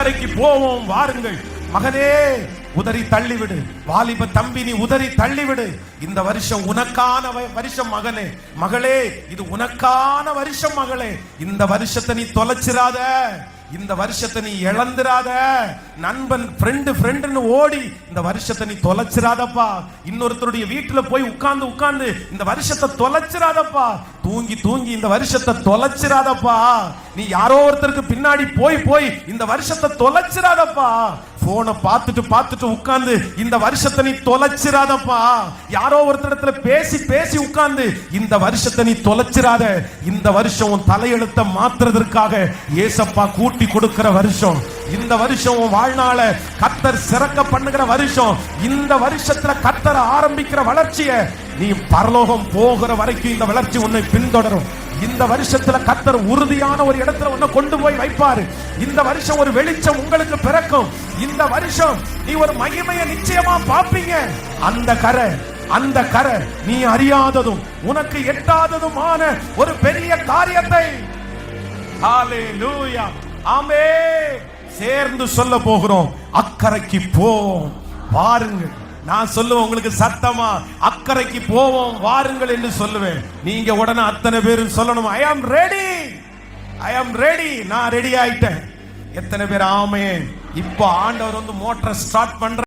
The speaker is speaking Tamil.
அக்கறைக்கு போவோம் வாருங்கள். மகனே உதறி தள்ளிவிடு, வாலிப தம்பி நீ உதறி தள்ளிவிடு. இந்த வருஷம் உனக்கான வருஷம் மகனே, மகளே இது உனக்கான வருஷம் மகளே. இந்த வருஷத்தை நீ தொலைச்சிராத, இந்த வருஷத்தை நீ இழந்துராத. நண்பன் ஃப்ரெண்டுன்னு ஓடி இந்த வருஷத்தை நீ தொலைச்சிராதப்பா. இன்னொருத்தருடைய வீட்டுல போய் உட்கார்ந்து இந்த வருஷத்தை தொலைச்சிராதப்பா. தூங்கி இந்த வருஷத்தை தொலைச்சிராதப்பா. நீ யாரோ ஒருத்தருக்கு பின்னாடி போய் இந்த வருஷத்தை தொலைச்சிராதப்பா. போனை பார்த்துட்டு உட்கார்ந்து இந்த வருஷத்தை நீ தொலைச்சிராதப்பா. யாரோ ஒருத்தரிடத்துல பேசி உட்கார்ந்து இந்த வருஷத்தை நீ தொலைச்சிராத. இந்த வருஷம் உன் தலையெழுத்த மாத்துறதற்காக ஏசப்பா கூட்டி கொடுக்கிற வருஷம். இந்த வருஷம் உன் வாழ்நாள கர்த்தர் சிறக்க பண்ணுகிற வருஷம். இந்த வருஷத்துல கர்த்தர் ஆரம்பிக்கிற வளர்ச்சியை நீ பரலோகம் போகிற வரைக்கும் இந்த வளர்ச்சி உன்னை பின்தொடரும். இந்த வருஷத்துல கர்த்தர் உறுதியான ஒரு இடத்துல உன்னை கொண்டு போய் வைப்பாரு. இந்த வருஷம் ஒரு வெளிச்சம் உங்களுக்கு பிறக்கும். இந்த வருஷம் நீ ஒரு மகிமையை நிச்சயமா பாப்பீங்க. அந்த கரை நீ அறியாததும் உனக்கு எட்டாததுமான ஒரு பெரிய காரியத்தை ஹல்லேலூயா ஆமென் சேர்ந்து சொல்ல போகிறோம். அக்கறைக்கு போவோம் வாருங்கள். நான் சொல்லுவேன் உங்களுக்கு சத்தமா, அக்கறைக்கு போவோம் வாருங்கள் என்று சொல்லுவேன். நீங்க உடனே அத்தனை பேரும் சொல்லணும், ஐ ஆம் ரெடி. நான் ரெடி ஆயிட்டேன். எத்தனை பேர் ஆமென்? இப்போ ஆண்டவர் மோட்டரை ஸ்டார்ட் பண்ற